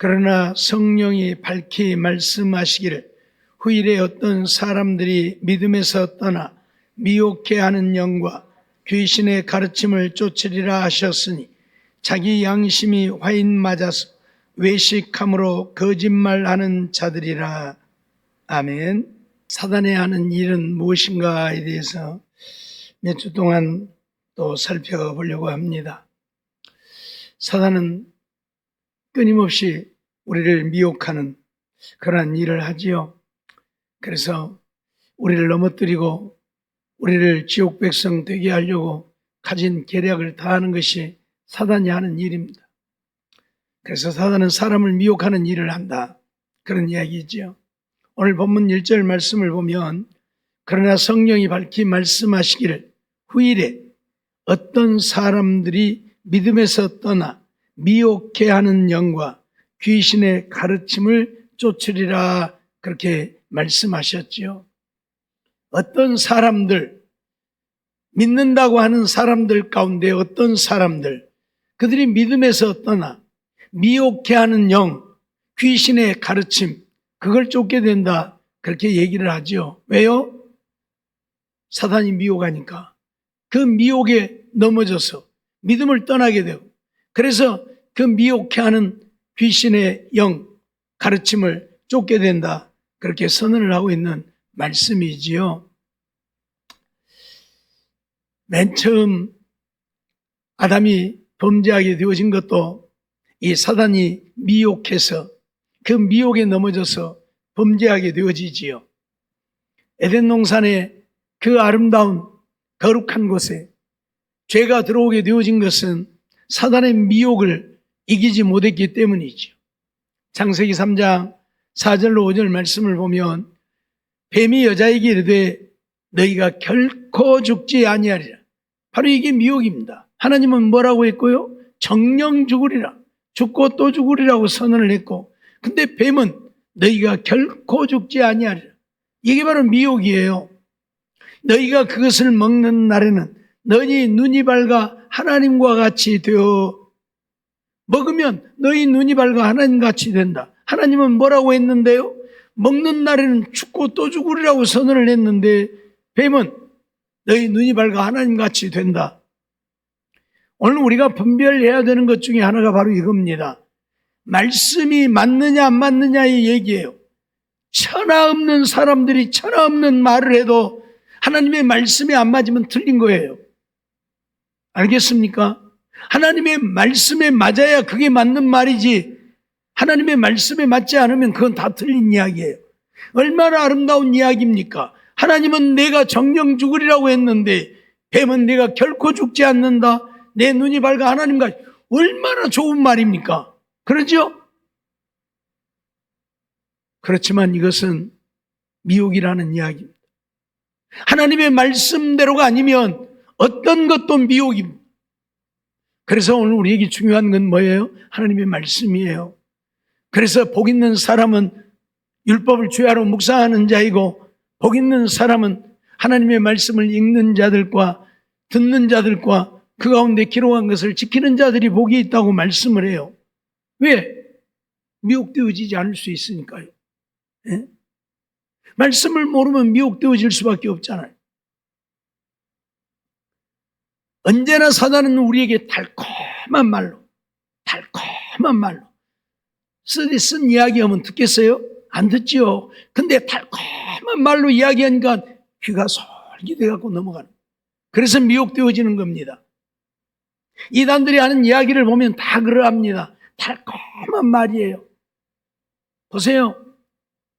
그러나 성령이 밝히 말씀하시기를 후일에 어떤 사람들이 믿음에서 떠나 미혹해하는 영과 귀신의 가르침을 쫓으리라 하셨으니 자기 양심이 화인 맞아서 외식함으로 거짓말하는 자들이라. 아멘. 사단이 하는 일은 무엇인가에 대해서 몇 주 동안 또 살펴보려고 합니다. 사단은 끊임없이 우리를 미혹하는 그러한 일을 하지요. 그래서 우리를 넘어뜨리고 우리를 지옥 백성 되게 하려고 가진 계략을 다하는 것이 사단이 하는 일입니다. 그래서 사단은 사람을 미혹하는 일을 한다, 그런 이야기죠. 오늘 본문 1절 말씀을 보면 그러나 성령이 밝히 말씀하시기를 후일에 어떤 사람들이 믿음에서 떠나 미혹해하는 영과 귀신의 가르침을 쫓으리라, 그렇게 말씀하셨지요. 어떤 사람들, 믿는다고 하는 사람들 가운데 어떤 사람들, 그들이 믿음에서 떠나 미혹해하는 영, 귀신의 가르침, 그걸 쫓게 된다, 그렇게 얘기를 하죠. 왜요? 사단이 미혹하니까. 그 미혹에 넘어져서 믿음을 떠나게 되고, 그래서 그 미혹해하는 귀신의 영, 가르침을 쫓게 된다, 그렇게 선언을 하고 있는 말씀이지요. 맨 처음 아담이 범죄하게 되어진 것도 이 사단이 미혹해서 그 미혹에 넘어져서 범죄하게 되어지지요. 에덴 동산의 그 아름다운 거룩한 곳에 죄가 들어오게 되어진 것은 사단의 미혹을 이기지 못했기 때문이죠. 창세기 3장 4절로 5절 말씀을 보면 뱀이 여자에게 이르되 너희가 결코 죽지 아니하리라. 바로 이게 미혹입니다. 하나님은 뭐라고 했고요? 정령 죽으리라, 죽고 또 죽으리라고 선언을 했고, 근데 뱀은 너희가 결코 죽지 아니하리라. 이게 바로 미혹이에요. 너희가 그것을 먹는 날에는 너희 눈이 밝아 하나님과 같이 되어, 먹으면 너희 눈이 밝아 하나님 같이 된다. 하나님은 뭐라고 했는데요? 먹는 날에는 죽고 또 죽으리라고 선언을 했는데 뱀은 너희 눈이 밝아 하나님 같이 된다. 오늘 우리가 분별해야 되는 것 중에 하나가 바로 이겁니다. 말씀이 맞느냐 안 맞느냐의 얘기예요. 천하 없는 사람들이 천하 없는 말을 해도 하나님의 말씀이 안 맞으면 틀린 거예요. 알겠습니까? 하나님의 말씀에 맞아야 그게 맞는 말이지, 하나님의 말씀에 맞지 않으면 그건 다 틀린 이야기예요. 얼마나 아름다운 이야기입니까? 하나님은 내가 정령 죽으리라고 했는데 뱀은 내가 결코 죽지 않는다, 내 눈이 밝아 하나님과, 얼마나 좋은 말입니까? 그러죠? 그렇지만 이것은 미혹이라는 이야기입니다. 하나님의 말씀대로가 아니면 어떤 것도 미혹입니다. 그래서 오늘 우리에게 중요한 건 뭐예요? 하나님의 말씀이에요. 그래서 복 있는 사람은 율법을 주야로 묵상하는 자이고, 복 있는 사람은 하나님의 말씀을 읽는 자들과 듣는 자들과 그 가운데 기록한 것을 지키는 자들이 복이 있다고 말씀을 해요. 왜? 미혹되어지지 않을 수 있으니까요. 예? 말씀을 모르면 미혹되어질 수밖에 없잖아요. 언제나 사단은 우리에게 달콤한 말로 쓴 이야기하면 듣겠어요? 안 듣지요. 근데 달콤한 말로 이야기하니까 귀가 솔깃해갖고 넘어가는 거예요. 그래서 미혹되어지는 겁니다. 이단들이 하는 이야기를 보면 다 그러합니다. 달콤한 말이에요. 보세요.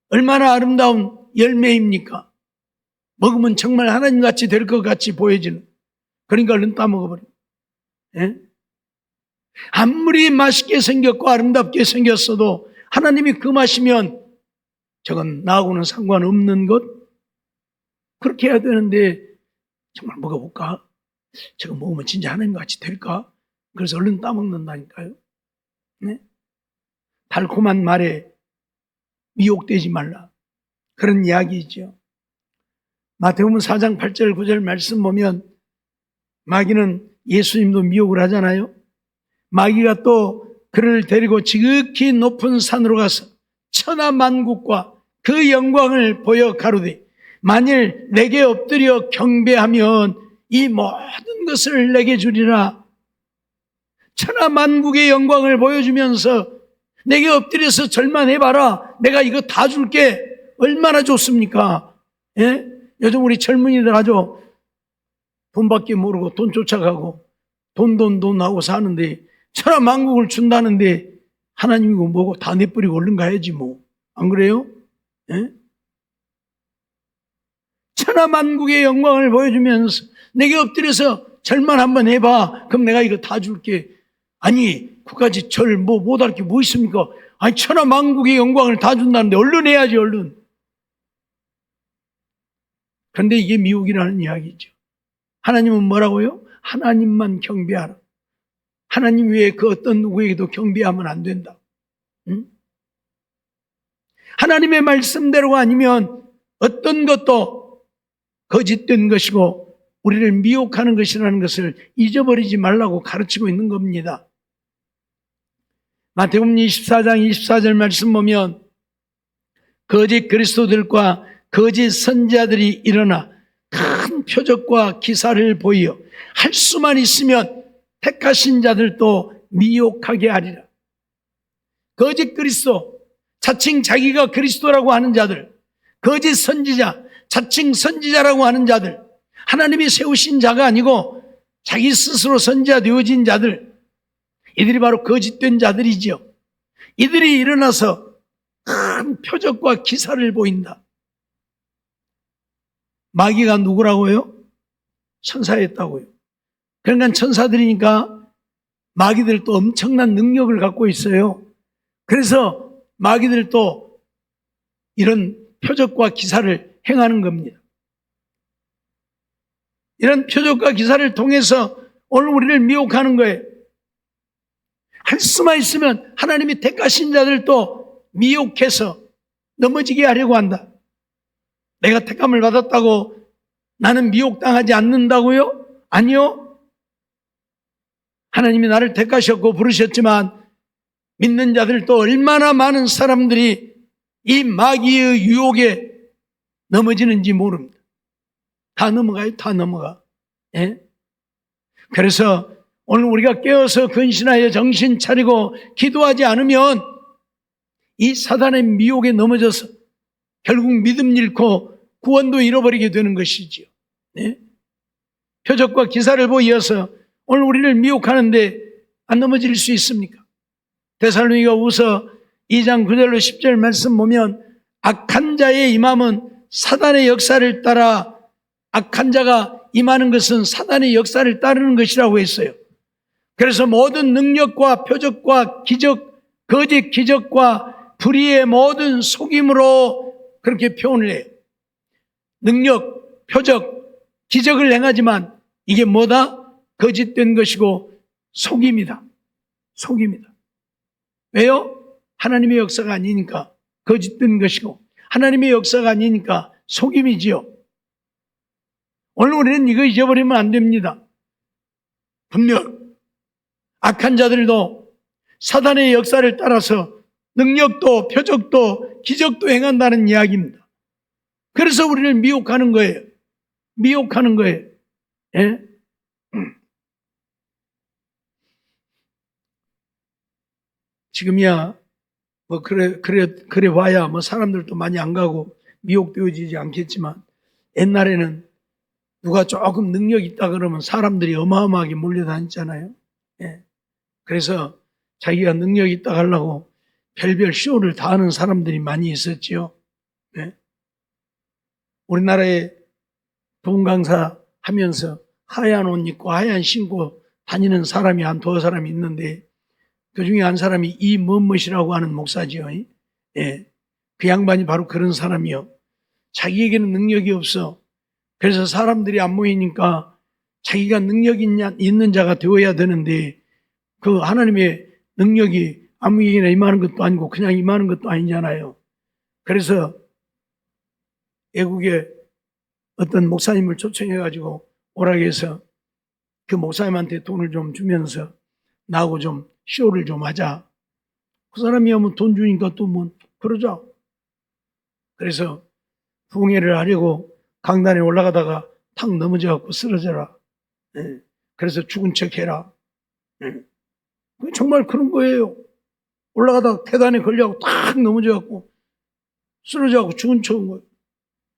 얼마나 아름다운 열매입니까? 먹으면 정말 하나님같이 될 것 같이 보여지는. 그러니까 얼른 따먹어버려요. 예? 아무리 맛있게 생겼고 아름답게 생겼어도 하나님이 그 맛이면 저건 나하고는 상관없는 것? 그렇게 해야 되는데 정말 먹어볼까? 저거 먹으면 진짜 하나님같이 될까? 그래서 얼른 따먹는다니까요. 네? 달콤한 말에 미혹되지 말라, 그런 이야기이죠. 마태복음 4장 8절 9절 말씀 보면 마귀는 예수님도 미혹을 하잖아요. 마귀가 또 그를 데리고 지극히 높은 산으로 가서 천하만국과 그 영광을 보여 가로되 만일 내게 엎드려 경배하면 이 모든 것을 내게 주리라. 천하만국의 영광을 보여주면서 내게 엎드려서 절만해봐라. 내가 이거 다 줄게. 얼마나 좋습니까? 예? 요즘 우리 젊은이들 아주 돈밖에 모르고 돈 쫓아가고 돈 하고 사는데 천하만국을 준다는데 하나님이고 뭐고 다 내버리고 얼른 가야지 뭐. 안 그래요? 예? 천하만국의 영광을 보여주면서 내게 엎드려서 절만 한번 해봐. 그럼 내가 이거 다 줄게. 아니 그까지 절 뭐 못할 게 뭐 있습니까? 아니 천하만국의 영광을 다 준다는데 얼른 해야지 얼른. 그런데 이게 미혹이라는 이야기죠. 하나님은 뭐라고요? 하나님만 경배하라. 하나님 외에 그 어떤 누구에게도 경배하면 안 된다. 응? 하나님의 말씀대로가 아니면 어떤 것도 거짓된 것이고 우리를 미혹하는 것이라는 것을 잊어버리지 말라고 가르치고 있는 겁니다. 마태복음 24장 24절 말씀 보면 거짓 그리스도들과 거짓 선지자들이 일어나 큰 표적과 기사를 보이어 할 수만 있으면 택하신 자들도 미혹하게 하리라. 거짓 그리스도, 자칭 자기가 그리스도라고 하는 자들, 거짓 선지자, 자칭 선지자라고 하는 자들, 하나님이 세우신 자가 아니고 자기 스스로 선지자 되어진 자들, 이들이 바로 거짓된 자들이죠. 이들이 일어나서 큰 표적과 기사를 보인다. 마귀가 누구라고요? 천사였다고요. 그러니까 천사들이니까 마귀들도 엄청난 능력을 갖고 있어요. 그래서 마귀들도 이런 표적과 기사를 행하는 겁니다. 이런 표적과 기사를 통해서 오늘 우리를 미혹하는 거예요. 할 수만 있으면 하나님이 택하신 자들도 미혹해서 넘어지게 하려고 한다. 내가 택함을 받았다고 나는 미혹당하지 않는다고요? 아니요. 하나님이 나를 택하셨고 부르셨지만 믿는 자들도 얼마나 많은 사람들이 이 마귀의 유혹에 넘어지는지 모릅니다. 다 넘어가요. 다 넘어가. 예? 그래서 오늘 우리가 깨어서 근신하여 정신 차리고 기도하지 않으면 이 사단의 미혹에 넘어져서 결국 믿음 잃고 구원도 잃어버리게 되는 것이지요. 네? 표적과 기사를 보이어서 오늘 우리를 미혹하는데 안 넘어질 수 있습니까? 데살로니가후서 2장 9절로 10절 말씀 보면 악한 자의 임함은 사단의 역사를 따라 악한 자가 임하는 것은 사단의 역사를 따르는 것이라고 했어요. 그래서 모든 능력과 표적과 기적, 거짓 기적과 불의의 모든 속임으로 그렇게 표현을 해요. 능력, 표적, 기적을 행하지만 이게 뭐다? 거짓된 것이고 속임이다. 속임이다. 왜요? 하나님의 역사가 아니니까 거짓된 것이고 하나님의 역사가 아니니까 속임이지요. 오늘 우리는 이거 잊어버리면 안 됩니다. 분명 악한 자들도 사단의 역사를 따라서 능력도 표적도 기적도 행한다는 이야기입니다. 그래서 우리를 미혹하는 거예요. 미혹하는 거예요. 예? 지금이야 뭐 그래 봐야 뭐 사람들도 많이 안 가고 미혹되어지지 않겠지만 옛날에는 누가 조금 능력 있다 그러면 사람들이 어마어마하게 몰려다녔잖아요. 예. 그래서 자기가 능력 있다 하려고 별별 쇼를 다 하는 사람들이 많이 있었지요. 예. 우리나라에 돈 강사 하면서 하얀 옷 입고 하얀 신고 다니는 사람이 한 두어 사람이 있는데 그 중에 한 사람이 이먼멋이라고 하는 목사지요. 예. 그 양반이 바로 그런 사람이요. 자기에게는 능력이 없어. 그래서 사람들이 안 모이니까 자기가 능력이 있는 자가 되어야 되는데 그 하나님의 능력이 아무에게나 임하는 것도 아니고 그냥 임하는 것도 아니잖아요. 그래서 외국에 어떤 목사님을 초청해가지고 오라고 해서 그 목사님한테 돈을 좀 주면서 나하고 좀 쇼를 좀 하자. 그 사람이 하면 돈 주니까 또 뭐 그러자. 그래서 부흥회를 하려고 강단에 올라가다가 탁 넘어져갖고 쓰러져라. 예. 그래서 죽은 척 해라. 예. 정말 그런 거예요. 올라가다가 계단에 걸려갖고 탁 넘어져갖고 쓰러져갖고 죽은 척한 거예요.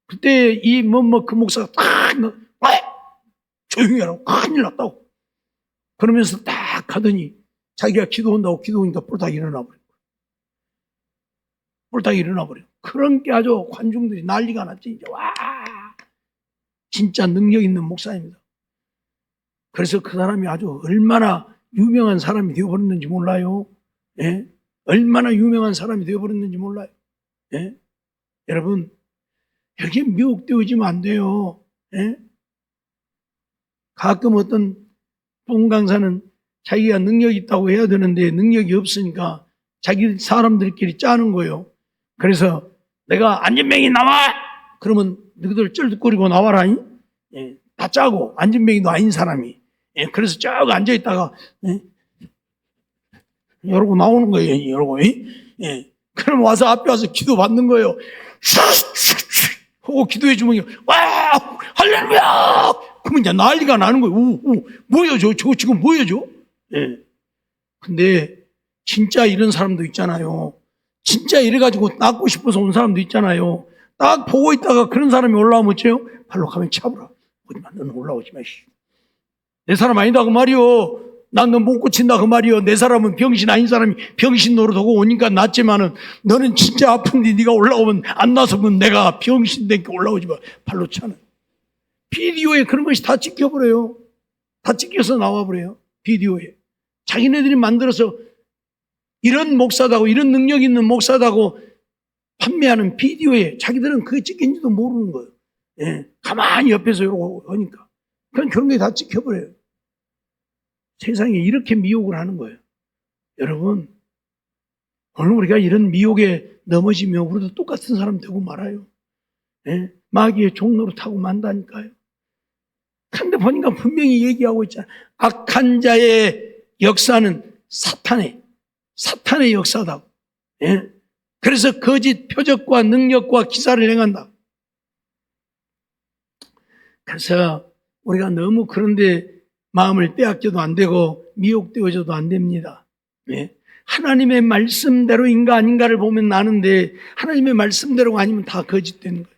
그때 이 그 목사가 탁 조용히 하라고 큰일 났다고. 그러면서 딱 하더니 자기가 기도한다고 기도하니까 뿔딱 일어나 버린 거예요. 뿔딱 일어나 버려. 그런 게 아주 관중들이 난리가 났지. 이제 와, 진짜 능력 있는 목사입니다. 그래서 그 사람이 아주 얼마나 유명한 사람이 되어버렸는지 몰라요. 예? 얼마나 유명한 사람이 되어버렸는지 몰라요. 예? 여러분, 여기에 미혹되어지면 안 돼요. 예? 가끔 어떤 부흥 강사는 자기가 능력이 있다고 해야 되는데 능력이 없으니까 자기 사람들끼리 짜는 거예요. 그래서 내가 안진뱅이 나와! 그러면 너희들 쩔뚝거리고 나와라. 예, 다 짜고 안진뱅이도 아닌 사람이. 예, 그래서 쭉 앉아있다가 예, 이러고 나오는 거예요. 이러고. 예. 그럼 와서 앞에 와서 기도 받는 거예요. 하고 기도해 주면 와 할렐루야! 그러면 이제 난리가 나는 거예요. 뭐예요 저거 지금 뭐예요 저? 예. 근데 진짜 이런 사람도 있잖아요. 진짜 이래가지고 낫고 싶어서 온 사람도 있잖아요. 딱 보고 있다가 그런 사람이 올라오면 어째요? 발로 가면 차버려. 오지마, 너는 올라오지 마. 내 사람 아니다 그 말이요. 난 너 못 고친다 그 말이요. 내 사람은 병신 아닌 사람이 병신 노릇하고 오니까 낫지만은 너는 진짜 아픈데 네가 올라오면 안 나서면 내가 병신 되니까 올라오지 마. 발로 차는. 비디오에 그런 것이 다 찍혀버려요. 다 찍혀서 나와버려요. 비디오에. 자기네들이 만들어서 이런 목사다고 이런 능력 있는 목사다고 판매하는 비디오에 자기들은 그게 찍힌지도 모르는 거예요. 예. 가만히 옆에서 이러고 하니까. 그런 게 다 찍혀버려요. 세상에 이렇게 미혹을 하는 거예요. 여러분, 오늘 우리가 이런 미혹에 넘어지면 우리도 똑같은 사람 되고 말아요. 예? 마귀의 종로로 타고 만다니까요. 근데 보니까 분명히 얘기하고 있잖아요. 악한 자의 역사는 사탄의 역사다. 예? 그래서 거짓 표적과 능력과 기사를 행한다. 그래서 우리가 너무 그런데 마음을 빼앗겨도 안 되고 미혹되어져도 안 됩니다. 예? 하나님의 말씀대로인가 아닌가를 보면 나는데 하나님의 말씀대로가 아니면 다 거짓되는 거예요.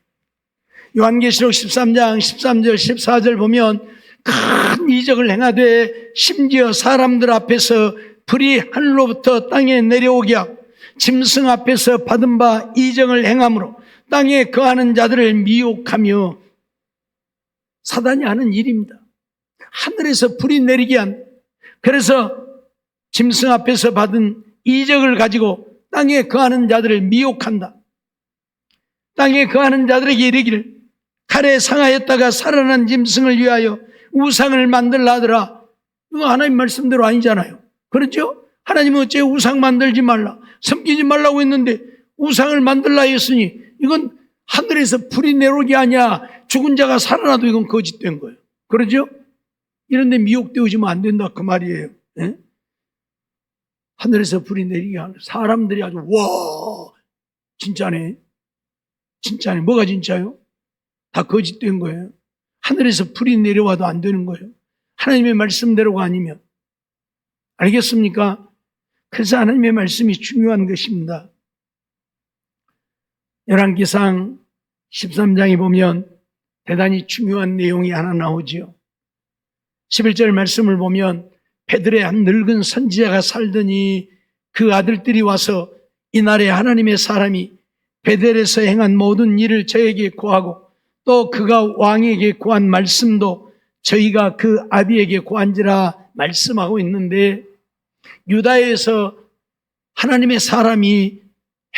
요한계시록 13장 13절 14절 보면 큰 이적을 행하되 심지어 사람들 앞에서 불이 하늘로부터 땅에 내려오게 하고 짐승 앞에서 받은 바 이적을 행함으로 땅에 거하는 자들을 미혹하며 사단이 하는 일입니다. 하늘에서 불이 내리게 한. 그래서 짐승 앞에서 받은 이적을 가지고 땅에 거하는 자들을 미혹한다. 땅에 거하는 자들에게 이르기를 칼에 상하였다가 살아난 짐승을 위하여 우상을 만들라 하더라. 이거 하나님 말씀대로 아니잖아요. 그렇죠? 하나님은 어째 우상 만들지 말라, 섬기지 말라고 했는데 우상을 만들라 했으니 이건 하늘에서 불이 내려오게 하냐, 죽은 자가 살아나도 이건 거짓된 거예요. 그러죠? 이런데 미혹되어지면 안 된다 그 말이에요. 예? 하늘에서 불이 내리게 하는 사람들이 아주 와 진짜네. 진짜네. 뭐가 진짜요? 다 거짓된 거예요. 하늘에서 불이 내려와도 안 되는 거예요. 하나님의 말씀대로가 아니면. 알겠습니까? 그래서 하나님의 말씀이 중요한 것입니다. 열왕기상 13장에 보면 대단히 중요한 내용이 하나 나오지요. 11절 말씀을 보면 베들의 한 늙은 선지자가 살더니 그 아들들이 와서 이날에 하나님의 사람이 베델에서 행한 모든 일을 저에게 고하고 또 그가 왕에게 고한 말씀도 저희가 그 아비에게 고한지라 말씀하고 있는데 유다에서 하나님의 사람이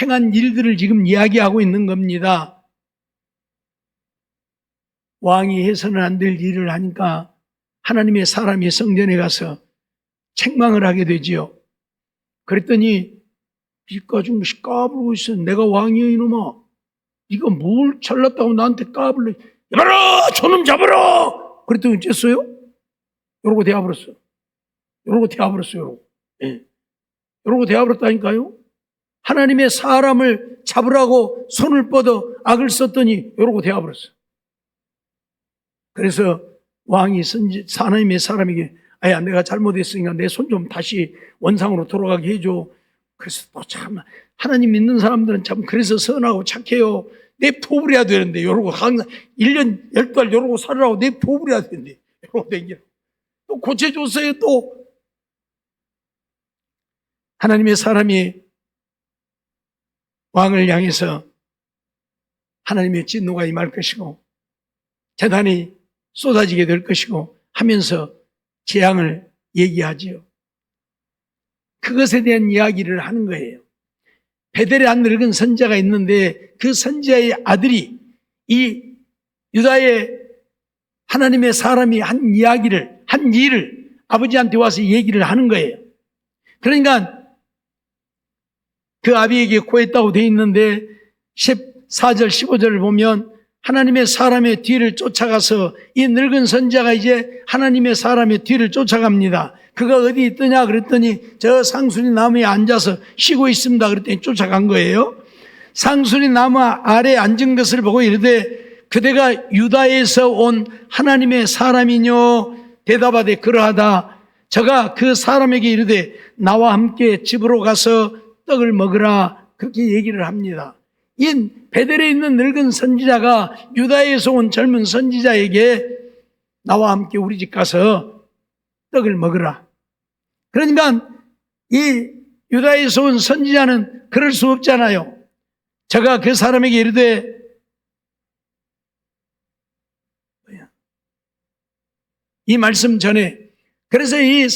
행한 일들을 지금 이야기하고 있는 겁니다. 왕이 해서는 안 될 일을 하니까 하나님의 사람이 성전에 가서 책망을 하게 되지요. 그랬더니 이까지 까불고 있어. 내가 왕이야 이놈아. 네가 뭘 잘났다고 나한테 까불래. 야봐라 저놈 잡아라. 그랬더니 어쨌어요? 이러고 대화버렸어. 이러고. 예. 이러고 되어버렸다니까요. 하나님의 사람을 잡으라고 손을 뻗어 악을 썼더니 이러고 되어버렸어. 그래서 왕이 하나님의 사람에게 아야, 내가 잘못했으니까 내 손 좀 다시 원상으로 돌아가게 해줘. 그래서 또 참 하나님 믿는 사람들은 참 그래서 선하고 착해요. 내 포부려야 되는데 이러고 항상 1년 12달 이러고 살으라고 내 포부려야 되는데 이러고 댕겨. 또 고쳐줬어요. 또 하나님의 사람이 왕을 향해서 하나님의 진노가 임할 것이고 재단이 쏟아지게 될 것이고 하면서 재앙을 얘기하지요. 그것에 대한 이야기를 하는 거예요. 베델에 한 늙은 선지자가 있는데 그 선지자의 아들이 이 유다의 하나님의 사람이 한 이야기를, 한 일을 아버지한테 와서 얘기를 하는 거예요. 그러니까 그 아비에게 고했다고 되어 있는데 14절 15절을 보면 하나님의 사람의 뒤를 쫓아가서 이 늙은 선지자가 이제 하나님의 사람의 뒤를 쫓아갑니다. 그가 어디 있더냐 그랬더니 저 상수리 나무에 앉아서 쉬고 있습니다. 그랬더니 쫓아간 거예요. 상수리 나무 아래에 앉은 것을 보고 이르되 그대가 유다에서 온 하나님의 사람이뇨? 대답하되 그러하다. 저가 그 사람에게 이르되 나와 함께 집으로 가서 떡을 먹으라. 그렇게 얘기를 합니다. 이 베델에 있는 늙은 선지자가 유다에서 온 젊은 선지자에게 나와 함께 우리 집 가서 떡을 먹으라. 그러니까 이 유다에서 온 선지자는 그럴 수 없잖아요. 제가 그 사람에게 이르되 이 말씀 전에 그래서 이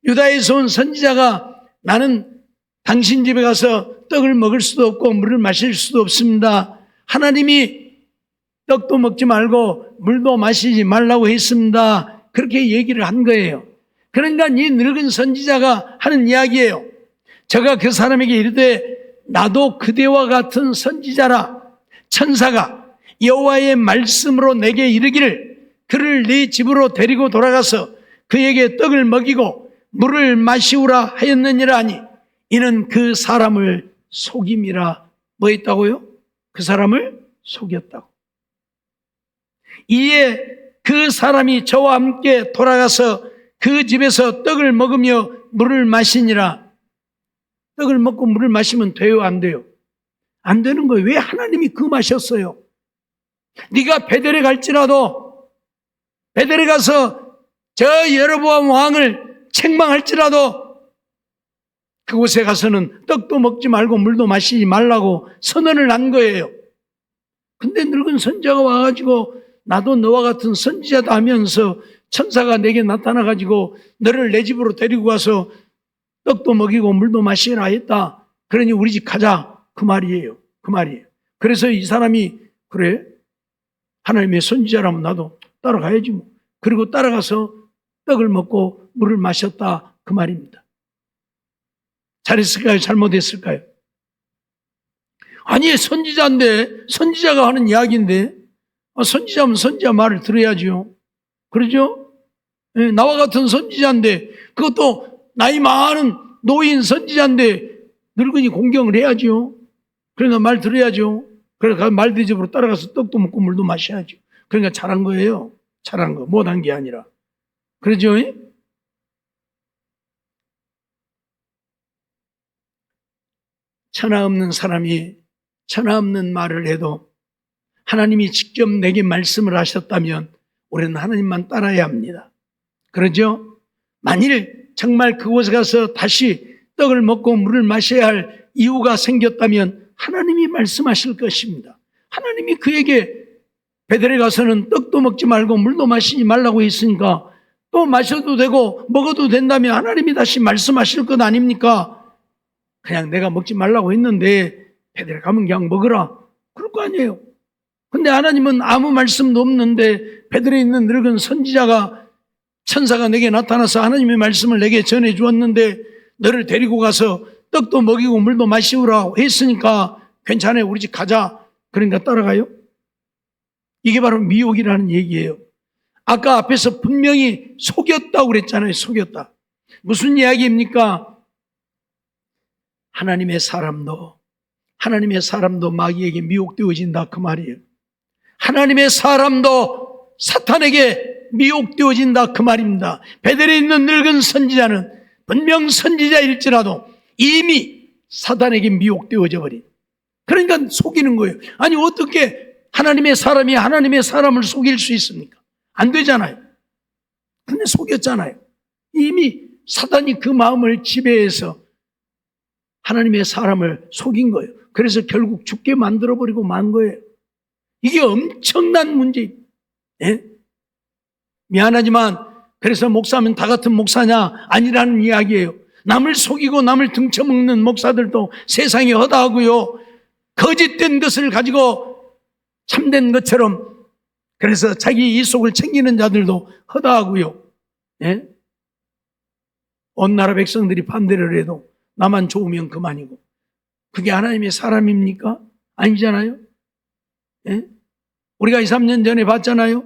유다에서 온 선지자가 나는 당신 집에 가서 떡을 먹을 수도 없고 물을 마실 수도 없습니다. 하나님이 떡도 먹지 말고 물도 마시지 말라고 했습니다. 그렇게 얘기를 한 거예요. 그러니까 이 늙은 선지자가 하는 이야기예요. 제가 그 사람에게 이르되 나도 그대와 같은 선지자라. 천사가 여호와의 말씀으로 내게 이르기를 그를 네 집으로 데리고 돌아가서 그에게 떡을 먹이고 물을 마시우라 하였느니라 하니 이는 그 사람을 속임이라. 뭐 했다고요? 그 사람을 속였다고. 이에 그 사람이 저와 함께 돌아가서 그 집에서 떡을 먹으며 물을 마시니라. 떡을 먹고 물을 마시면 돼요? 안 돼요? 안 되는 거예요. 왜 하나님이 금하셨어요? 네가 베델에 갈지라도 베델에 가서 저 여로보암 왕을 책망할지라도 그곳에 가서는 떡도 먹지 말고 물도 마시지 말라고 선언을 한 거예요. 근데 늙은 선지자가 와가지고 나도 너와 같은 선지자다 하면서 천사가 내게 나타나가지고 너를 내 집으로 데리고 가서 떡도 먹이고 물도 마시라 했다. 그러니 우리 집 가자. 그 말이에요. 그 말이에요. 그래서 이 사람이 그래 하나님의 선지자라면 나도 따라가야지 뭐. 그리고 따라가서 떡을 먹고 물을 마셨다. 그 말입니다. 잘했을까요? 잘못했을까요? 아니 선지자인데 선지자가 하는 이야기인데 선지자면 선지자 말을 들어야죠. 그러죠? 네, 나와 같은 선지자인데 그것도 나이 많은 노인 선지자인데 늙은이 공경을 해야죠. 그러니까 말 들어야죠. 그러니까 말 대접으로 따라가서 떡도 먹고 물도 마셔야죠. 그러니까 잘한 거예요. 잘한 거, 못한 게 아니라. 그러죠? 천하 없는 사람이 천하 없는 말을 해도 하나님이 직접 내게 말씀을 하셨다면 우리는 하나님만 따라야 합니다. 그러죠? 만일 정말 그곳에 가서 다시 떡을 먹고 물을 마셔야 할 이유가 생겼다면 하나님이 말씀하실 것입니다. 하나님이 그에게 베델에 가서는 떡도 먹지 말고 물도 마시지 말라고 했으니까 또 마셔도 되고 먹어도 된다면 하나님이 다시 말씀하실 것 아닙니까? 그냥 내가 먹지 말라고 했는데 베델에 가면 그냥 먹으라. 그럴 거 아니에요. 근데 하나님은 아무 말씀도 없는데 베델에 있는 늙은 선지자가 천사가 내게 나타나서 하나님의 말씀을 내게 전해 주었는데 너를 데리고 가서 떡도 먹이고 물도 마시우라 했으니까 괜찮아요. 우리 집 가자. 그러니까 따라가요. 이게 바로 미혹이라는 얘기예요. 아까 앞에서 분명히 속였다고 그랬잖아요. 속였다. 무슨 이야기입니까? 하나님의 사람도 마귀에게 미혹되어진다 그 말이에요. 하나님의 사람도 사탄에게 미혹되어진다 그 말입니다. 베델에 있는 늙은 선지자는 분명 선지자일지라도 이미 사탄에게 미혹되어져 버린, 그러니까 속이는 거예요. 아니 어떻게 하나님의 사람이 하나님의 사람을 속일 수 있습니까? 안 되잖아요. 근데 속였잖아요. 이미 사탄이 그 마음을 지배해서 하나님의 사람을 속인 거예요. 그래서 결국 죽게 만들어버리고 만 거예요. 이게 엄청난 문제입니다. 예? 미안하지만 그래서 목사면 다 같은 목사냐? 아니라는 이야기예요. 남을 속이고 남을 등쳐먹는 목사들도 세상에 허다하고요, 거짓된 것을 가지고 참된 것처럼 그래서 자기 이속을 챙기는 자들도 허다하고요. 예? 온 나라 백성들이 반대를 해도 나만 좋으면 그만이고, 그게 하나님의 사람입니까? 아니잖아요. 예? 우리가 2, 3년 전에 봤잖아요.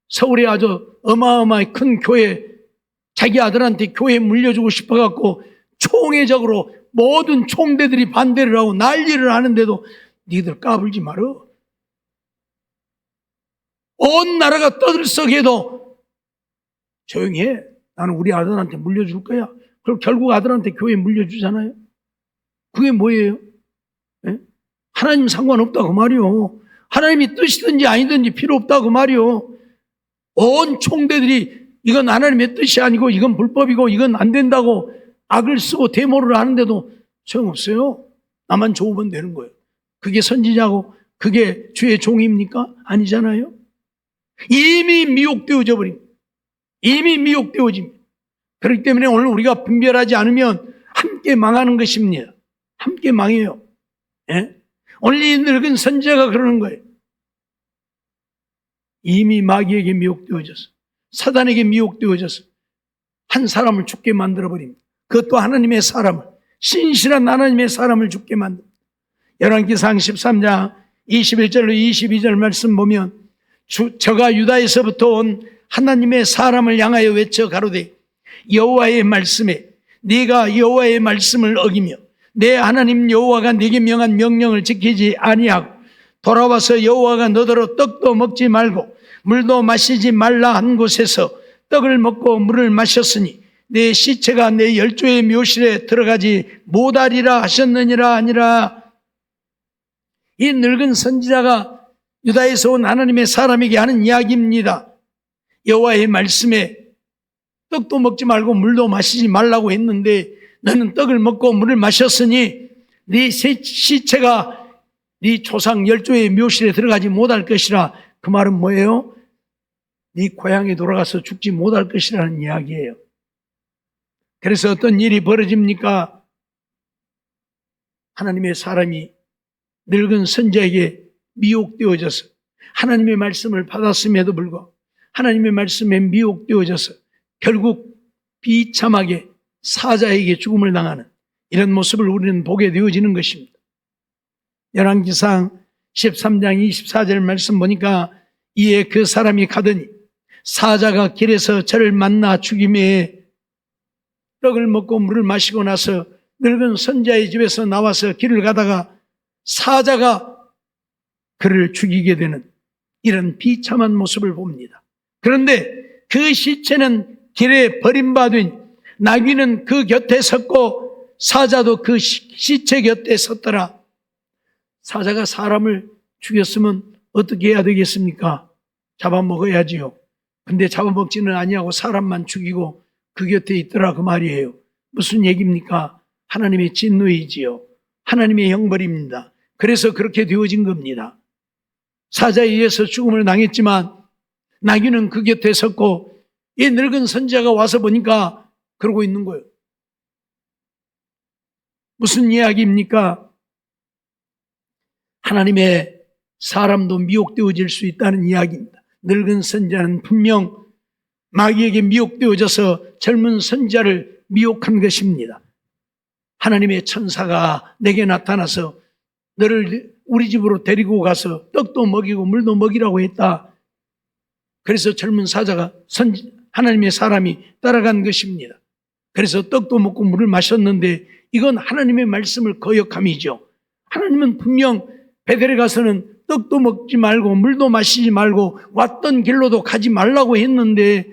서울에 아주 어마어마하게 큰 교회, 자기 아들한테 교회 물려주고 싶어갖고 총회적으로 모든 총대들이 반대를 하고 난리를 하는데도 니들 까불지 말어. 온 나라가 떠들썩해도 조용히 해. 나는 우리 아들한테 물려줄 거야. 그럼 결국 아들한테 교회 물려주잖아요. 그게 뭐예요? 예? 하나님 상관없다고 말이요. 하나님이 뜻이든지 아니든지 필요 없다고 말이요. 온 총대들이 이건 하나님의 뜻이 아니고 이건 불법이고 이건 안 된다고 악을 쓰고 데모를 하는데도 소용없어요. 나만 좋으면 되는 거예요. 그게 선지자고 그게 주의 종입니까? 아니잖아요. 이미 미혹되어져 버립니다. 이미 미혹되어집니다. 그렇기 때문에 오늘 우리가 분별하지 않으면 함께 망하는 것입니다. 함께 망해요. 예? 오늘 이 늙은 선지자가 그러는 거예요. 이미 마귀에게 미혹되어져서, 사단에게 미혹되어져서 한 사람을 죽게 만들어버립니다. 그것도 하나님의 사람을, 신실한 하나님의 사람을 죽게 만듭니다. 열왕기상 13장 21절로 22절 말씀 보면 저가 유다에서부터 온 하나님의 사람을 향하여 외쳐 가로되 여호와의 말씀에 네가 여호와의 말씀을 어기며 내 하나님 여호와가 네게 명한 명령을 지키지 아니하고 돌아와서 여호와가 너더러 떡도 먹지 말고 물도 마시지 말라 한 곳에서 떡을 먹고 물을 마셨으니 내 시체가 내 열조의 묘실에 들어가지 못하리라 하셨느니라 아니라. 이 늙은 선지자가 유다에서 온 하나님의 사람에게 하는 이야기입니다. 여호와의 말씀에 떡도 먹지 말고 물도 마시지 말라고 했는데 너는 떡을 먹고 물을 마셨으니 네 시체가 네 조상 열조의 묘실에 들어가지 못할 것이라. 그 말은 뭐예요? 네 고향에 돌아가서 죽지 못할 것이라는 이야기예요. 그래서 어떤 일이 벌어집니까? 하나님의 사람이 늙은 선지자에게 미혹되어져서 하나님의 말씀을 받았음에도 불구하고 하나님의 말씀에 미혹되어져서 결국 비참하게 사자에게 죽음을 당하는 이런 모습을 우리는 보게 되어지는 것입니다. 열왕기상 13장 24절 말씀 보니까 이에 그 사람이 가더니 사자가 길에서 저를 만나 죽임에 떡을 먹고 물을 마시고 나서 늙은 선지자의 집에서 나와서 길을 가다가 사자가 그를 죽이게 되는 이런 비참한 모습을 봅니다. 그런데 그 시체는 길에 버림받은, 나귀는 그 곁에 섰고 사자도 그 시체 곁에 섰더라. 사자가 사람을 죽였으면 어떻게 해야 되겠습니까? 잡아먹어야지요. 근데 잡아먹지는 아니하고 사람만 죽이고 그 곁에 있더라 그 말이에요. 무슨 얘기입니까? 하나님의 진노이지요. 하나님의 형벌입니다. 그래서 그렇게 되어진 겁니다. 사자에 의해서 죽음을 당했지만 나귀는 그 곁에 섰고 이 늙은 선지자가 와서 보니까 그러고 있는 거예요. 무슨 이야기입니까? 하나님의 사람도 미혹되어질 수 있다는 이야기입니다. 늙은 선지자는 분명 마귀에게 미혹되어져서 젊은 선지자를 미혹한 것입니다. 하나님의 천사가 내게 나타나서 너를 우리 집으로 데리고 가서 떡도 먹이고 물도 먹이라고 했다. 그래서 젊은 사자가 하나님의 사람이 따라간 것입니다. 그래서 떡도 먹고 물을 마셨는데 이건 하나님의 말씀을 거역함이죠. 하나님은 분명 베델에 가서는 떡도 먹지 말고 물도 마시지 말고 왔던 길로도 가지 말라고 했는데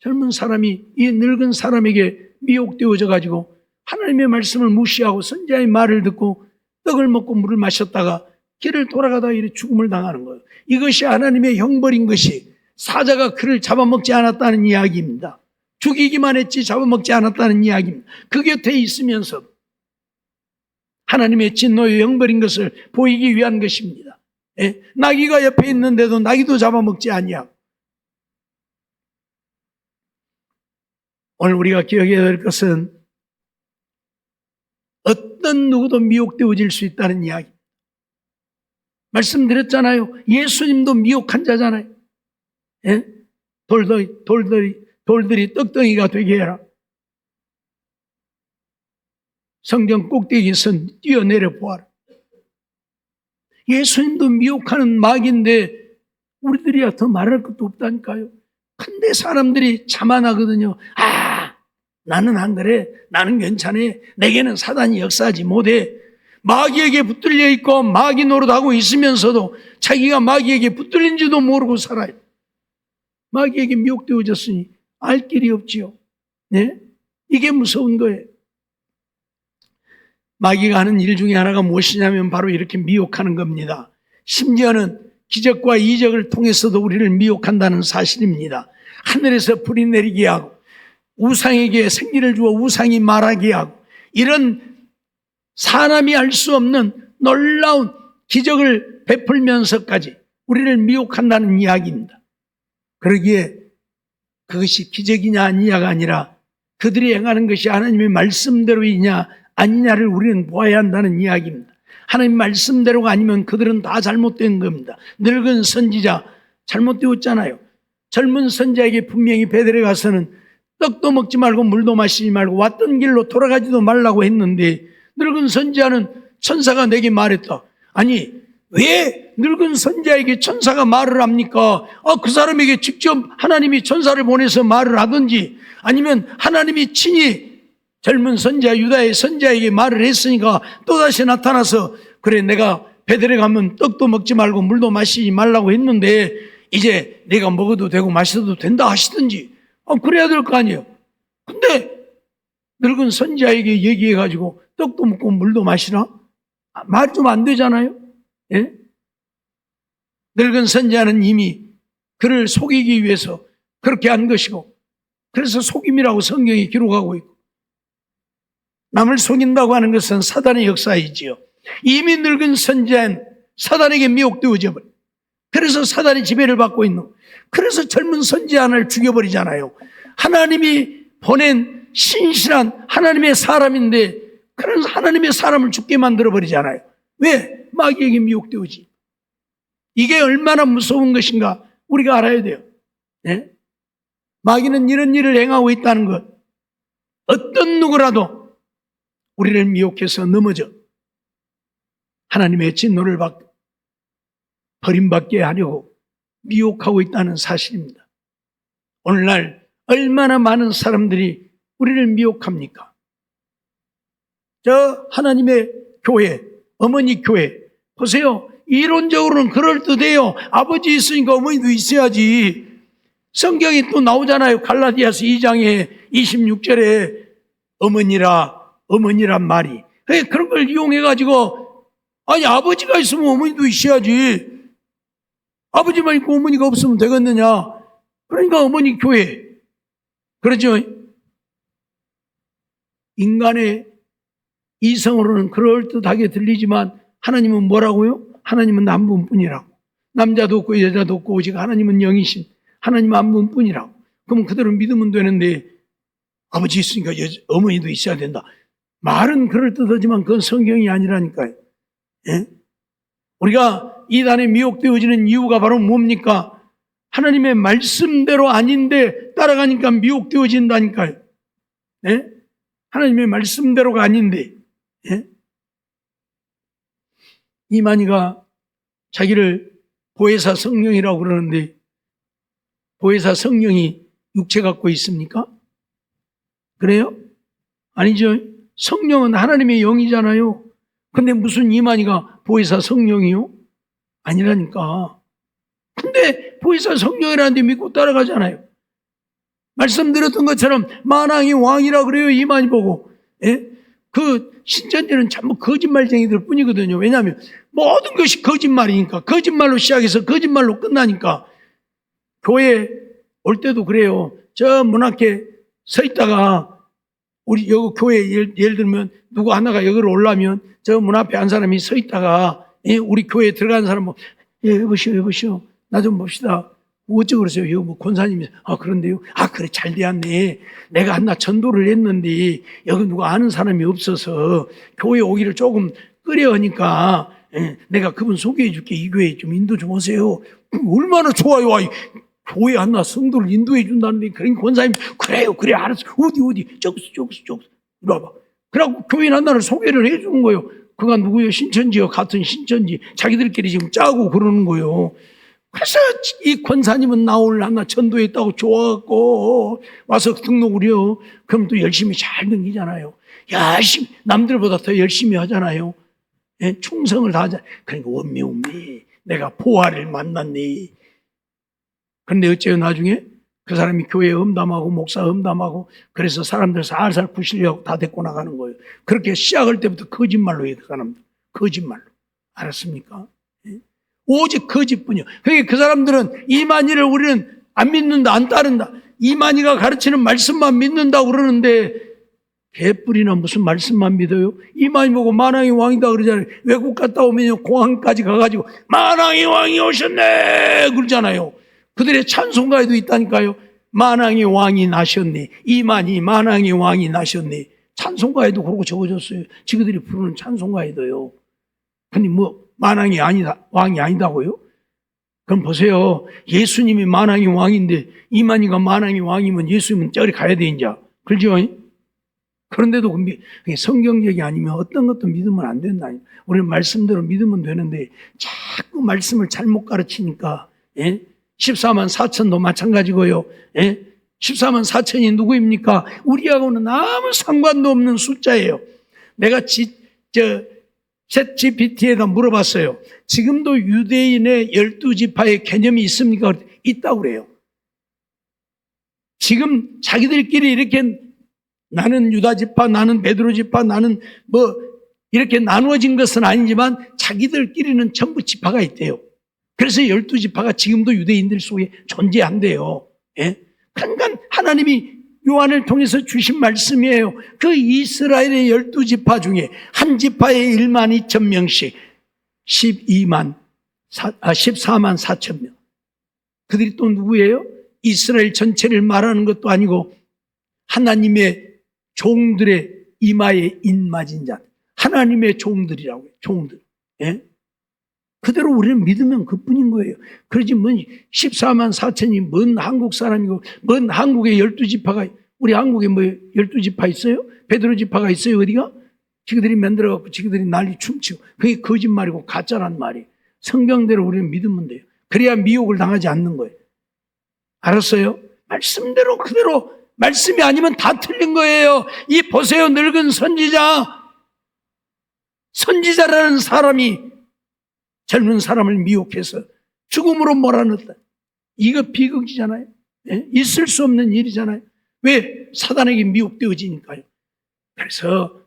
젊은 사람이 이 늙은 사람에게 미혹되어져 가지고 하나님의 말씀을 무시하고 선지자의 말을 듣고 떡을 먹고 물을 마셨다가 길을 돌아가다가 이렇게 죽음을 당하는 거예요. 이것이 하나님의 형벌인 것이 사자가 그를 잡아먹지 않았다는 이야기입니다. 죽이기만 했지 잡아먹지 않았다는 이야기입니다. 그 곁에 있으면서 하나님의 진노의 형벌인 것을 보이기 위한 것입니다. 예? 나귀가 옆에 있는데도 나귀도 잡아먹지 아니하고. 오늘 우리가 기억해야 될 것은 어떤 누구도 미혹되어질 수 있다는 이야기. 말씀드렸잖아요. 예수님도 미혹한 자잖아요. 예? 돌들이 떡덩이가 되게 해라. 성경 꼭대기에서 뛰어내려 보아라. 예수님도 미혹하는 마귀인데 우리들이야 더 말할 것도 없다니까요. 근데 사람들이 자만하거든요. 나는 안 그래. 나는 괜찮아. 내게는 사단이 역사하지 못해. 마귀에게 붙들려 있고 마귀 노릇하고 있으면서도 자기가 마귀에게 붙들린지도 모르고 살아요. 마귀에게 미혹되어졌으니 알 길이 없지요. 네? 이게 무서운 거예요. 마귀가 하는 일 중에 하나가 무엇이냐면 바로 이렇게 미혹하는 겁니다. 심지어는 기적과 이적을 통해서도 우리를 미혹한다는 사실입니다. 하늘에서 불이 내리게 하고 우상에게 생기를 주어 우상이 말하게 하고 이런 사람이 알 수 없는 놀라운 기적을 베풀면서까지 우리를 미혹한다는 이야기입니다. 그러기에 그것이 기적이냐 아니냐가 아니라 그들이 행하는 것이 하나님의 말씀대로이냐 아니냐를 우리는 보아야 한다는 이야기입니다. 하나님 말씀대로가 아니면 그들은 다 잘못된 겁니다. 늙은 선지자 잘못되었잖아요. 젊은 선지자에게 분명히 베델에 가서는 떡도 먹지 말고 물도 마시지 말고 왔던 길로 돌아가지도 말라고 했는데 늙은 선지자는 천사가 내게 말했다. 아니 왜 늙은 선지자에게 천사가 말을 합니까? 그 사람에게 직접 하나님이 천사를 보내서 말을 하든지 아니면 하나님이 친히 젊은 선지자 유다의 선지자에게 말을 했으니까 또다시 나타나서 그래 내가 베델에 가면 떡도 먹지 말고 물도 마시지 말라고 했는데 이제 내가 먹어도 되고 마셔도 된다 하시든지 그래야 될 거 아니에요. 근데 늙은 선지자에게 얘기해가지고 떡도 먹고 물도 마시라? 말이 좀 안 되잖아요. 예? 늙은 선지자는 이미 그를 속이기 위해서 그렇게 한 것이고 그래서 속임이라고 성경이 기록하고 있고 남을 속인다고 하는 것은 사단의 역사이지요. 이미 늙은 선지자는 사단에게 미혹되어져 버려. 그래서 사단이 지배를 받고 있는 거예요. 그래서 젊은 선지자 하나를 죽여버리잖아요. 하나님이 보낸 신실한 하나님의 사람인데 그런 하나님의 사람을 죽게 만들어버리잖아요. 왜? 마귀에게 미혹되어지. 이게 얼마나 무서운 것인가 우리가 알아야 돼요. 네? 마귀는 이런 일을 행하고 있다는 것. 어떤 누구라도 우리를 미혹해서 넘어져 하나님의 진노를 받고 버림받게 하려고 미혹하고 있다는 사실입니다. 오늘날 얼마나 많은 사람들이 우리를 미혹합니까? 저 하나님의 교회, 어머니 교회 보세요. 이론적으로는 그럴듯해요. 아버지 있으니까 어머니도 있어야지. 성경이 또 나오잖아요. 갈라디아서 2장에 26절에 어머니란 말이. 그런 걸 이용해가지고 아니 아버지가 있으면 어머니도 있어야지. 아버지만 있고 어머니가 없으면 되겠느냐. 그러니까 어머니 교회. 그렇죠? 인간의 이성으로는 그럴듯하게 들리지만 하나님은 뭐라고요? 하나님은 한 분뿐이라고. 남자도 없고 여자도 없고 오직 하나님은 영이신 하나님 한 분뿐이라고. 그럼 그대로 믿으면 되는데 아버지 있으니까 어머니도 있어야 된다. 말은 그럴듯하지만 그건 성경이 아니라니까요. 예? 우리가 이단에 미혹되어지는 이유가 바로 뭡니까? 하나님의 말씀대로 아닌데 따라가니까 미혹되어진다니까요. 예? 하나님의 말씀대로가 아닌데. 예? 이만희가 자기를 보혜사 성령이라고 그러는데 보혜사 성령이 육체 갖고 있습니까? 그래요? 아니죠. 성령은 하나님의 영이잖아요. 근데 무슨 이만희가 보혜사 성령이요? 아니라니까. 근데 보혜사 성령이라는데 믿고 따라가잖아요. 말씀드렸던 것처럼 만왕의 왕이라 그래요. 이만희 보고. 예? 그 신천지는 전부 거짓말쟁이들 뿐이거든요. 왜냐하면 모든 것이 거짓말이니까. 거짓말로 시작해서 거짓말로 끝나니까. 교회 올 때도 그래요. 저 문 앞에 서 있다가 우리 여기 교회 예를 들면 누구 하나가 여기로 오려면 저 문 앞에 한 사람이 서 있다가 우리 교회에 들어가는 사람 뭐 여보시오 나 좀 봅시다. 어째 그러세요? 여기 뭐 권사님이 그런데요. 그래 잘 되었네. 내가 한나 전도를 했는데 여기 누가 아는 사람이 없어서 교회 오기를 조금 꺼려하니까 내가 그분 소개해 줄게. 이 교회 좀 인도 좀 오세요. 얼마나 좋아요. 교회 한나 성도를 인도해 준다는데 그러니까 권사님 그래 알았어. 어디 저기서 이리 와봐. 그래갖고 교회 한나를 소개를 해 주는 거예요. 그가 누구예요? 신천지와 같은 신천지. 자기들끼리 지금 짜고 그러는 거예요. 그래서 이 권사님은 나올 하나 전도했다고 좋아갖고 와서 등록을 해요. 그럼 또 열심히 잘 등기잖아요. 열심히 남들보다 더 열심히 하잖아요. 충성을 다하잖아요. 그러니까 원미 내가 보아를 만났네. 그런데 어째요 나중에 그 사람이 교회 험담하고 목사 험담하고 그래서 사람들 살살 부시려고 다 데리고 나가는 거예요. 그렇게 시작할 때부터 거짓말로 해요. 그 사람들 거짓말로. 알았습니까? 오직 거짓뿐이요. 그러니까 그 사람들은 이만희를 우리는 안 믿는다, 안 따른다. 이만희가 가르치는 말씀만 믿는다고 그러는데 개뿔이나 무슨 말씀만 믿어요? 이만희 보고 만왕의 왕이다 그러잖아요. 외국 갔다 오면 공항까지 가가지고 만왕의 왕이 오셨네 그러잖아요. 그들의 찬송가에도 있다니까요. 만왕의 왕이 나셨네. 이만희 만왕의 왕이 나셨네. 찬송가에도 그러고 적어줬어요. 지그들이 부르는 찬송가에도요. 근데 만왕이 아니다, 왕이 아니다고요? 그럼 보세요. 예수님이 만왕의 왕인데 이만희가 만왕의 왕이면 예수님은 저리 가야 돼, 이제. 그렇죠? 그런데도 성경적이 아니면 어떤 것도 믿으면 안 된다. 우리는 말씀대로 믿으면 되는데 자꾸 말씀을 잘못 가르치니까 14만 4천도 마찬가지고요. 14만 4천이 누구입니까? 우리하고는 아무 상관도 없는 숫자예요. 내가 챗GPT에다 물어봤어요. 지금도 유대인의 12지파의 개념이 있습니까? 있다고 그래요. 지금 자기들끼리 이렇게 나는 유다지파, 나는 베드로지파, 나는 이렇게 나누어진 것은 아니지만 자기들끼리는 전부 지파가 있대요. 그래서 12지파가 지금도 유대인들 속에 존재한대요. 그러니까 하나님이 요한을 통해서 주신 말씀이에요. 그 이스라엘의 12지파 중에 한 지파에 1만 2천 명씩 14만 4천 명. 그들이 또 누구예요? 이스라엘 전체를 말하는 것도 아니고 하나님의 종들의 이마에 인맞은 자. 하나님의 종들이라고 해요. 종들. 그대로 우리는 믿으면 그뿐인 거예요. 그러지 14만 4천이 뭔 한국 사람이고 뭔 한국에 12지파가 우리 한국에 12지파 있어요? 베드로 지파가 있어요? 어디가? 지그들이 만들어갖고 지그들이 난리 춤추고 그게 거짓말이고 가짜란 말이에요. 성경대로 우리는 믿으면 돼요. 그래야 미혹을 당하지 않는 거예요. 알았어요? 말씀대로 그대로 말씀이 아니면 다 틀린 거예요. 이 보세요. 늙은 선지자라는 사람이 젊은 사람을 미혹해서 죽음으로 몰아넣었다. 이거 비극이잖아요. 있을 수 없는 일이잖아요. 왜? 사단에게 미혹되어지니까요. 그래서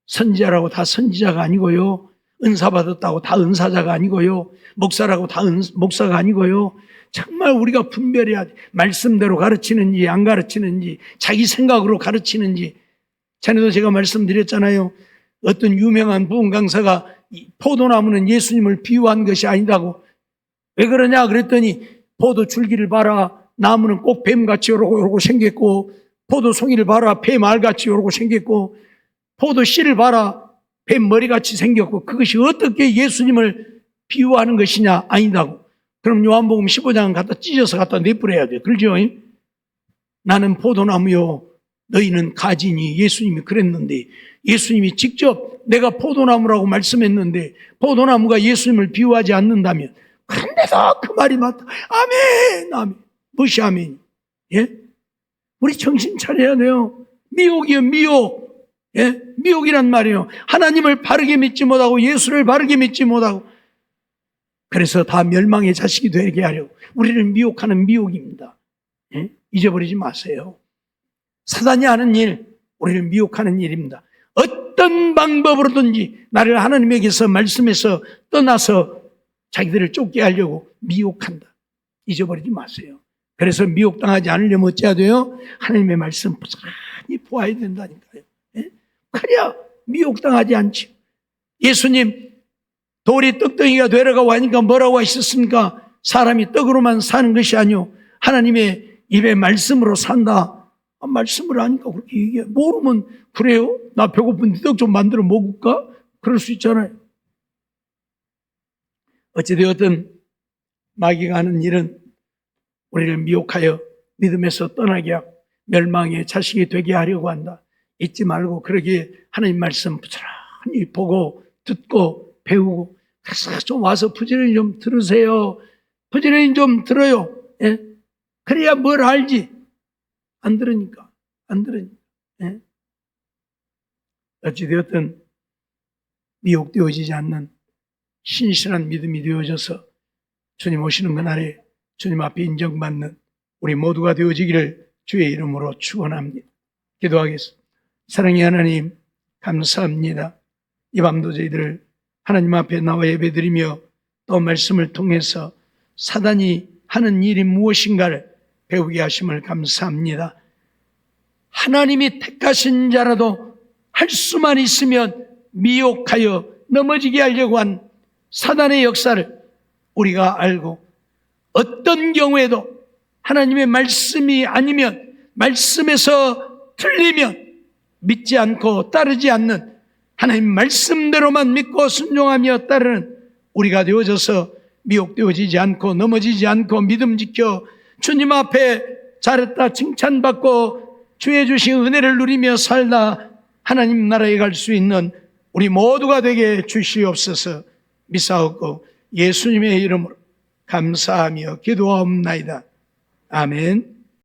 선지자라고 다 선지자가 아니고요. 은사 받았다고 다 은사자가 아니고요. 목사라고 다 목사가 아니고요. 정말 우리가 분별해야 돼. 말씀대로 가르치는지 안 가르치는지 자기 생각으로 가르치는지. 전에도 제가 말씀드렸잖아요. 어떤 유명한 부흥 강사가 포도나무는 예수님을 비유한 것이 아니다고. 왜 그러냐 그랬더니 포도 줄기를 봐라. 나무는 꼭 뱀같이 요러고 생겼고 포도송이를 봐라. 뱀알같이 요러고 생겼고 포도 씨를 봐라. 뱀 머리같이 생겼고 그것이 어떻게 예수님을 비유하는 것이냐? 아니다고. 그럼 요한복음 15장 갖다 찢어서 갖다 내뿌려야 돼. 그렇죠? 나는 포도나무요 너희는 가지니. 예수님이 그랬는데 예수님이 직접 내가 포도나무라고 말씀했는데 포도나무가 예수님을 비유하지 않는다면 그런데도 그 말이 맞다. 아멘. 아멘. 무엇이 아멘? 우리 정신 차려야 돼요. 미혹이요 미혹. 예? 미혹이란 말이에요. 하나님을 바르게 믿지 못하고 예수를 바르게 믿지 못하고 그래서 다 멸망의 자식이 되게 하려고 우리를 미혹하는 미혹입니다. 예? 잊어버리지 마세요. 사단이 하는 일, 우리를 미혹하는 일입니다. 어떤 방법으로든지 나를 하나님에게서 말씀에서 떠나서 자기들을 쫓게 하려고 미혹한다. 잊어버리지 마세요. 그래서 미혹당하지 않으려면 어찌해야 돼요? 하나님의 말씀 부지런히 보아야 된다니까요. 예? 그래야 미혹당하지 않죠. 예수님 돌이 떡덩이가 되라고 하니까 뭐라고 하셨습니까? 사람이 떡으로만 사는 것이 아니오 하나님의 입에 말씀으로 산다. 말씀을 하니까 그렇게 얘기해. 모르면 그래요? 나 배고픈데 떡 좀 만들어 먹을까? 그럴 수 있잖아요. 어찌되었든 마귀가 하는 일은 우리를 미혹하여 믿음에서 떠나게 하고 멸망의 자식이 되게 하려고 한다. 잊지 말고 그러기에 하나님 말씀 부지런히 보고 듣고 배우고 그래서 좀 와서 부지런히 좀 들으세요. 부지런히 좀 들어요. 예? 그래야 뭘 알지. 안 들으니까. 예? 어찌되었든 미혹되어지지 않는 신실한 믿음이 되어져서 주님 오시는 그날에 주님 앞에 인정받는 우리 모두가 되어지기를 주의 이름으로 축원합니다. 기도하겠습니다. 사랑의 하나님 감사합니다. 이 밤도 저희들을 하나님 앞에 나와 예배드리며 또 말씀을 통해서 사단이 하는 일이 무엇인가를 배우게 하심을 감사합니다. 하나님이 택하신 자라도 할 수만 있으면 미혹하여 넘어지게 하려고 한 사단의 역사를 우리가 알고 어떤 경우에도 하나님의 말씀이 아니면 말씀에서 틀리면 믿지 않고 따르지 않는 하나님 말씀대로만 믿고 순종하며 따르는 우리가 되어져서 미혹되어지지 않고 넘어지지 않고 믿음 지켜 주님 앞에 잘했다 칭찬받고 주의 주신 은혜를 누리며 살다 하나님 나라에 갈 수 있는 우리 모두가 되게 주시옵소서. 미사옵고 예수님의 이름으로 감사하며 기도하옵나이다. 아멘.